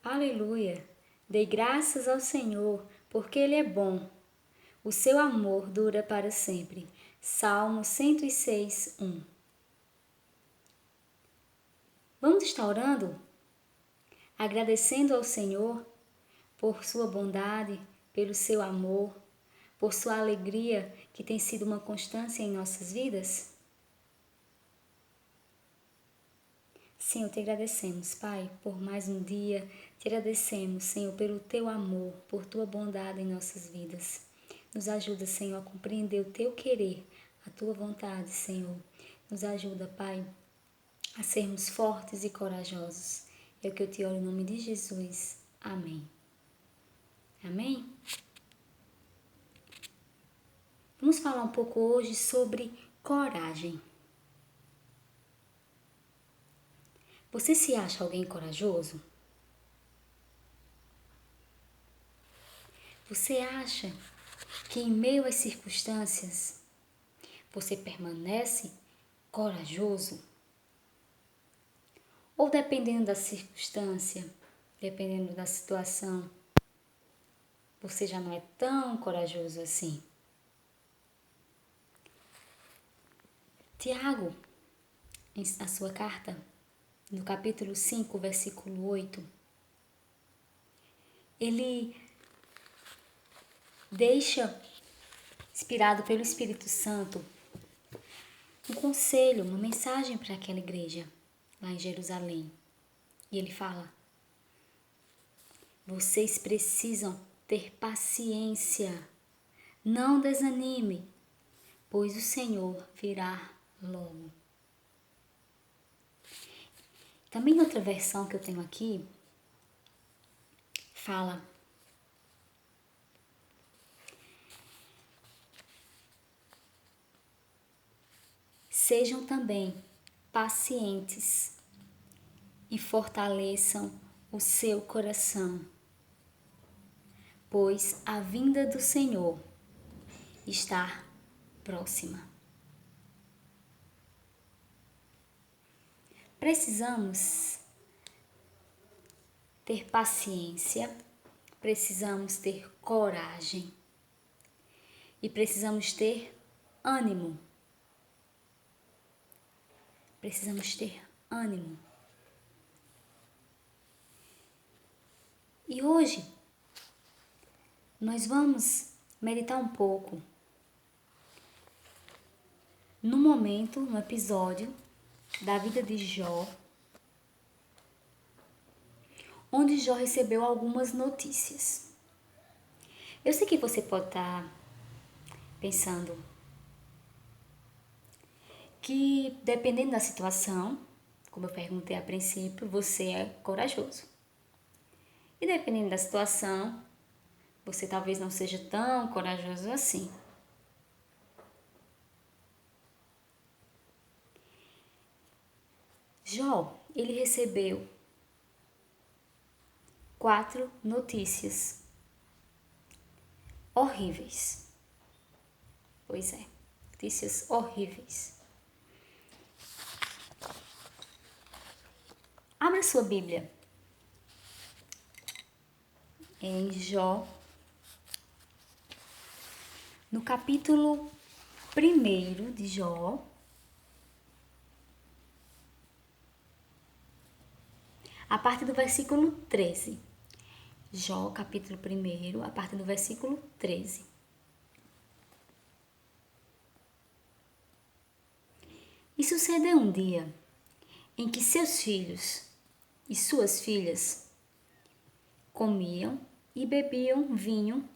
Aleluia! Dei graças ao Senhor, porque Ele é bom. O seu amor dura para sempre. Salmo 106, 1. Vamos estar orando? Agradecendo ao Senhor por sua bondade, pelo seu amor, por sua alegria que tem sido uma constância em nossas vidas? Senhor, te agradecemos, Pai, por mais um dia. Te agradecemos, Senhor, pelo teu amor, por tua bondade em nossas vidas. Nos ajuda, Senhor, a compreender o teu querer, a tua vontade, Senhor. Nos ajuda, Pai, a sermos fortes e corajosos. É o que eu te oro em nome de Jesus. Amém. Amém? Vamos falar um pouco hoje sobre coragem. Você se acha alguém corajoso? Você acha que em meio às circunstâncias você permanece corajoso? Ou dependendo da circunstância, dependendo da situação, você já não é tão corajoso assim? Tiago, na sua carta, no capítulo 5, versículo 8, ele deixa, inspirado pelo Espírito Santo, um conselho, uma mensagem para aquela igreja lá em Jerusalém. E ele fala: vocês precisam ter paciência, não desanime, pois o Senhor virá logo. Também outra versão que eu tenho aqui fala: sejam também pacientes e fortaleçam o seu coração, pois a vinda do Senhor está próxima. Precisamos ter paciência, precisamos ter coragem e precisamos ter ânimo. Precisamos ter ânimo. E hoje nós vamos meditar um pouco no episódio da vida de Jó, onde Jó recebeu algumas notícias. Eu sei que você pode estar pensando que, dependendo da situação, como eu perguntei a princípio, você é corajoso. E dependendo da situação, você talvez não seja tão corajoso assim. Jó, ele recebeu 4 notícias horríveis. Pois é, notícias horríveis. Abra sua Bíblia em Jó, no capítulo 1 de Jó, a partir do versículo 13. Jó, capítulo 1, a partir do versículo 13. E sucedeu um dia em que seus filhos e suas filhas comiam e bebiam vinho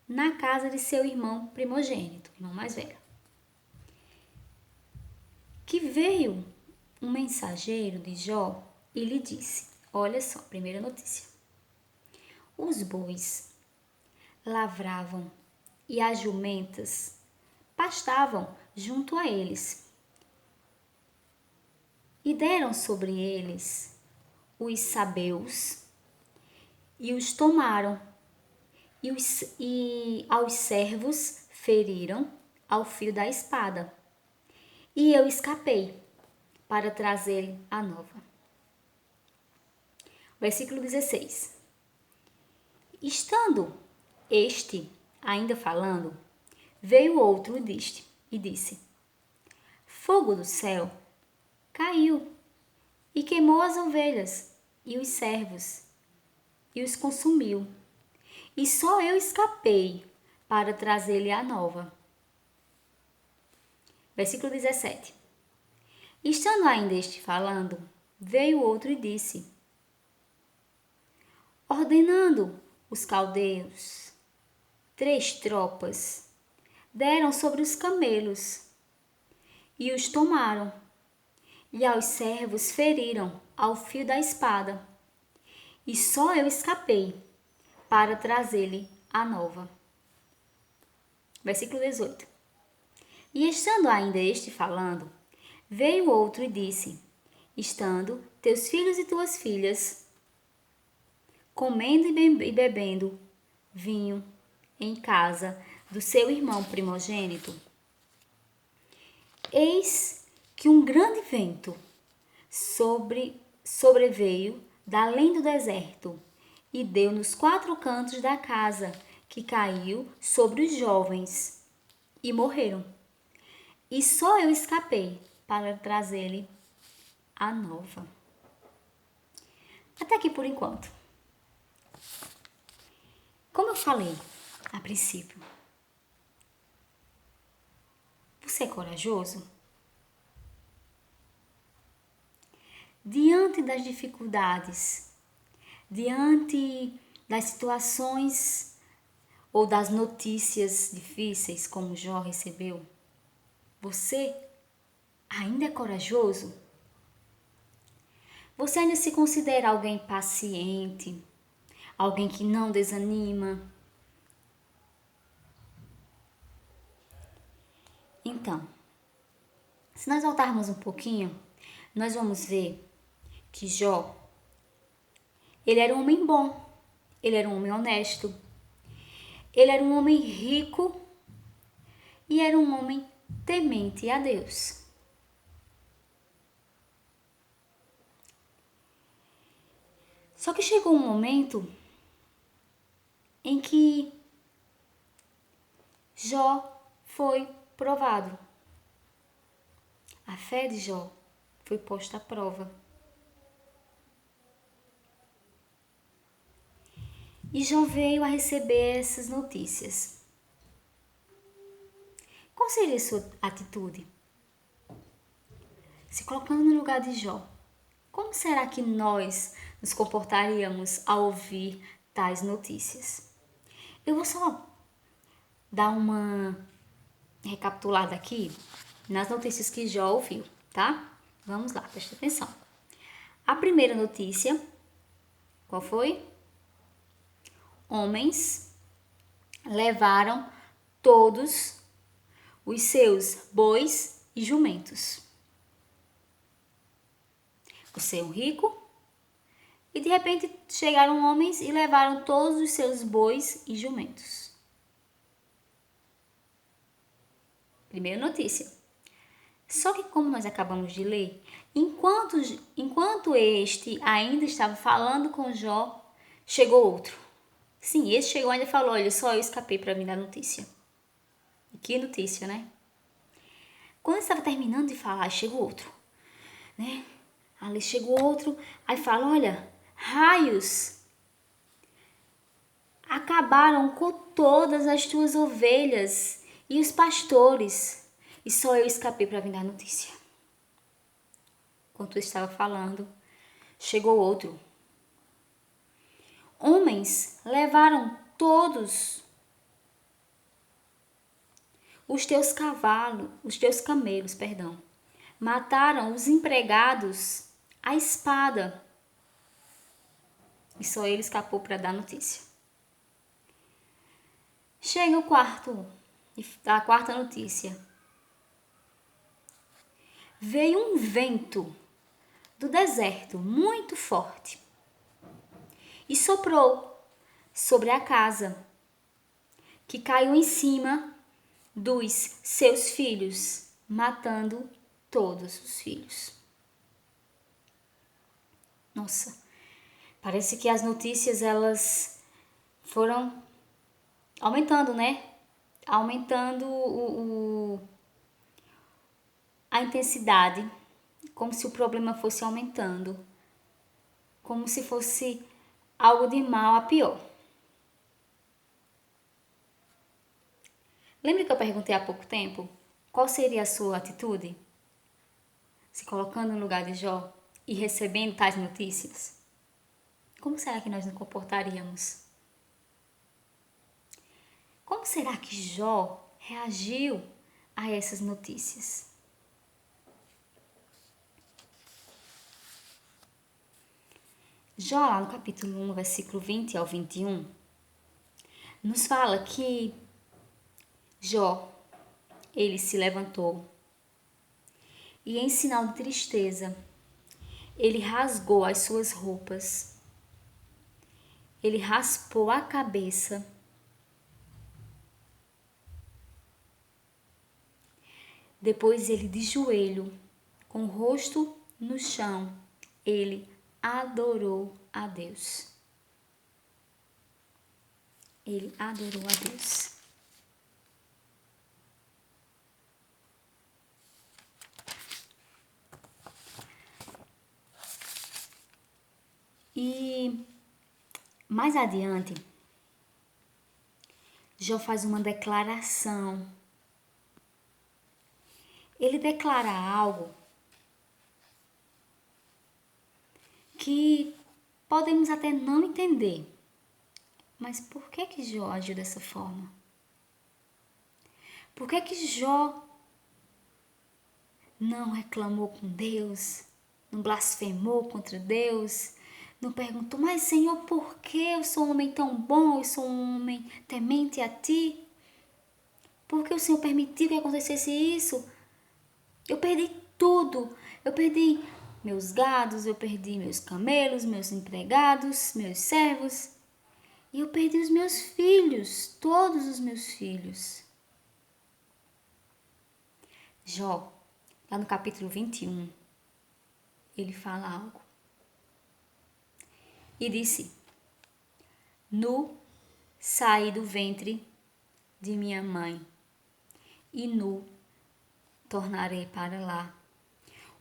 na casa de seu irmão primogênito, irmão mais velho. Que veio um mensageiro de Jó e lhe disse: olha só, primeira notícia. Os bois lavravam e as jumentas pastavam junto a eles. E deram sobre eles os sabeus e os tomaram, e aos servos feriram ao fio da espada. E eu escapei para trazer a nova. Versículo 16. Estando este ainda falando, veio outro e disse: Fogo do céu caiu e queimou as ovelhas e os servos e os consumiu. E só eu escapei para trazer-lhe a nova. Versículo 17. Estando ainda este falando, veio outro e disse: Ordenando os caldeus, 3 tropas deram sobre os camelos e os tomaram, e aos servos feriram ao fio da espada. E só eu escapei para trazer-lhe a nova. Versículo 18. E estando ainda este falando, veio outro e disse: Estando teus filhos e tuas filhas comendo e bebendo vinho em casa do seu irmão primogênito, eis que um grande vento sobreveio da além do deserto e deu nos 4 cantos da casa, que caiu sobre os jovens e morreram. E só eu escapei para trazer-lhe a nova. Até aqui por enquanto. Como eu falei a princípio, você é corajoso? Diante das dificuldades, diante das situações ou das notícias difíceis como Jó recebeu, você ainda é corajoso? Você ainda se considera alguém paciente, alguém que não desanima? Então, se nós voltarmos um pouquinho, nós vamos ver que Jó, ele era um homem bom, ele era um homem honesto, ele era um homem rico e era um homem temente a Deus. Só que chegou um momento em que Jó foi provado. A fé de Jó foi posta à prova. E Jó veio a receber essas notícias. Qual seria a sua atitude? Se colocando no lugar de Jó, como será que nós nos comportaríamos ao ouvir tais notícias? Eu vou só dar uma recapitulada aqui nas notícias que Jó ouviu, tá? Vamos lá, preste atenção. A primeira notícia, qual foi? Homens levaram todos os seus bois e jumentos. Você é um rico e de repente chegaram homens e levaram todos os seus bois e jumentos. Primeira notícia. Só que como nós acabamos de ler, enquanto este ainda estava falando com Jó, chegou outro. Sim, esse chegou e ainda falou, olha, só eu escapei para me dar notícia. E que notícia, né? Quando ele estava terminando de falar, chegou outro, né? Ali chegou outro, aí fala, olha, raios acabaram com todas as tuas ovelhas e os pastores, e só eu escapei para vir dar notícia. Enquanto eu estava falando, chegou outro. Homens levaram todos os teus camelos, mataram os empregados à espada. E só ele escapou para dar notícia. Chega a quarta notícia. Veio um vento do deserto muito forte e soprou sobre a casa, que caiu em cima dos seus filhos, matando todos os filhos. Nossa, parece que as notícias elas foram aumentando, né? Aumentando a intensidade, como se o problema fosse aumentando, como se fosse algo de mal a pior. Lembra que eu perguntei há pouco tempo qual seria a sua atitude? Se colocando no lugar de Jó e recebendo tais notícias? Como será que nós nos comportaríamos? Como será que Jó reagiu a essas notícias? Jó, lá no capítulo 1, versículo 20 ao 21, nos fala que Jó, ele se levantou e, em sinal de tristeza, ele rasgou as suas roupas, ele raspou a cabeça, depois ele de joelho, com o rosto no chão, ele adorou a Deus. Ele adorou a Deus. E mais adiante, Jó faz uma declaração. Ele declara algo que podemos até não entender. Mas por que Jó agiu dessa forma? Por que Jó não reclamou com Deus, não blasfemou contra Deus, não perguntou, mas Senhor, por que eu sou um homem tão bom, eu sou um homem temente a Ti? Por que o Senhor permitiu que acontecesse isso? Eu perdi tudo, eu perdi meus gados, eu perdi meus camelos, meus empregados, meus servos, e eu perdi os meus filhos, todos os meus filhos. Jó, lá no capítulo 21, ele fala algo. E disse: Nu saí do ventre de minha mãe, e nu tornarei para lá.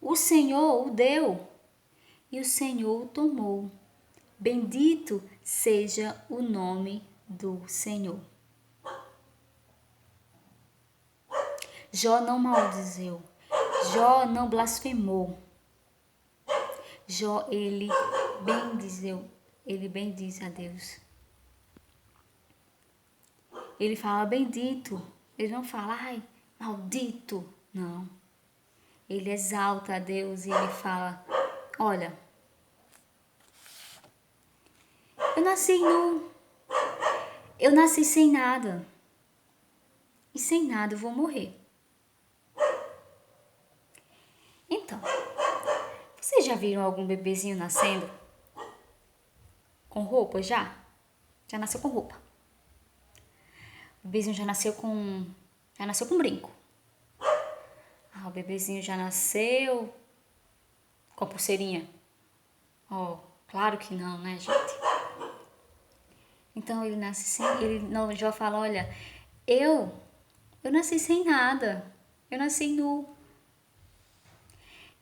O Senhor o deu, e o Senhor o tomou. Bendito seja o nome do Senhor. Jó não maldizeu, Jó não blasfemou. Jó, ele bendiz a Deus. Ele fala bendito, ele não fala, ai, maldito, não. Ele exalta a Deus e ele fala, olha, eu nasci nu, eu nasci sem nada, e sem nada eu vou morrer. Então, vocês já viram algum bebezinho nascendo com roupa já? Já nasceu com roupa. O bebezinho já nasceu com brinco. O bebezinho já nasceu com a pulseirinha. Oh, claro que não, né, gente? Então ele nasce sem, Jó fala, olha, eu nasci sem nada. Eu nasci nu.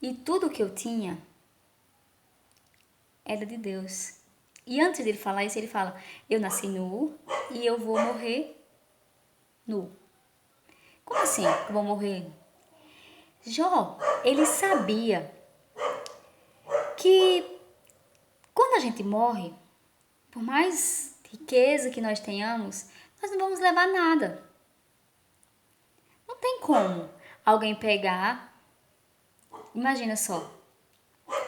E tudo que eu tinha era de Deus. E antes dele falar isso, ele fala, eu nasci nu e eu vou morrer nu. Como assim que eu vou morrer? Jó, ele sabia que quando a gente morre, por mais riqueza que nós tenhamos, nós não vamos levar nada. Não tem como alguém pegar, imagina só,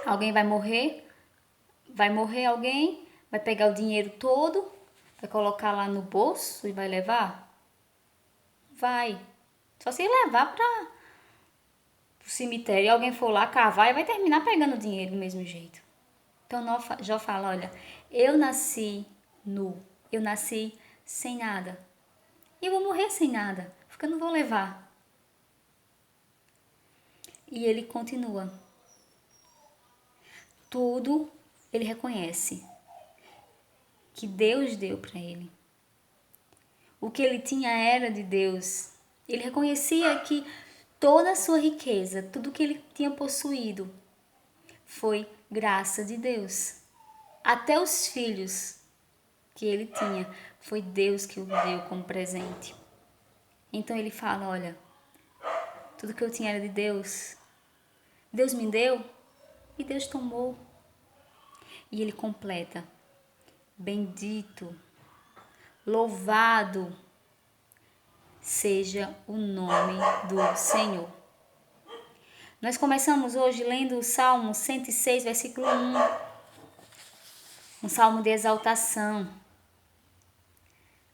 alguém vai morrer alguém, vai pegar o dinheiro todo, vai colocar lá no bolso e vai levar? Vai. Só se levar para o cemitério e alguém for lá cavar e vai terminar pegando o dinheiro do mesmo jeito. Então Jó fala, olha, eu nasci nu, eu nasci sem nada. E eu vou morrer sem nada, porque eu não vou levar. E ele continua. Tudo ele reconhece. que Deus deu para ele. O que ele tinha era de Deus. Ele reconhecia que toda a sua riqueza, tudo que ele tinha possuído, foi graça de Deus. Até os filhos que ele tinha, foi Deus que o deu como presente. Então ele fala, olha, tudo que eu tinha era de Deus. Deus me deu e Deus tomou. E ele completa, bendito, louvado seja o nome do Senhor. Nós começamos hoje lendo o Salmo 106, versículo 1. Um salmo de exaltação.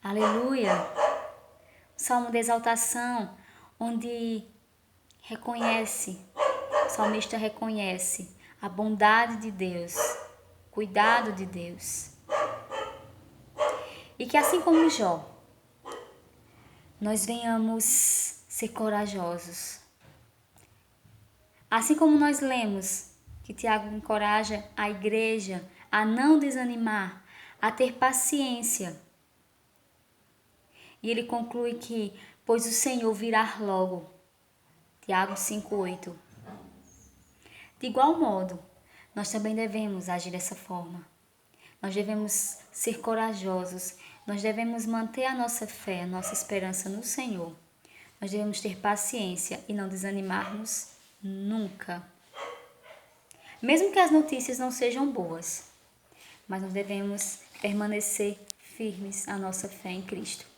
Aleluia! Um salmo de exaltação, onde o salmista reconhece a bondade de Deus, o cuidado de Deus. E que assim como Jó, nós venhamos ser corajosos. Assim como nós lemos que Tiago encoraja a igreja a não desanimar, a ter paciência. E ele conclui que, pois o Senhor virá logo. Tiago 5,8. De igual modo, nós também devemos agir dessa forma. Nós devemos ser corajosos, nós devemos manter a nossa fé, a nossa esperança no Senhor. Nós devemos ter paciência e não desanimarmos nunca. Mesmo que as notícias não sejam boas, mas nós devemos permanecer firmes a nossa fé em Cristo.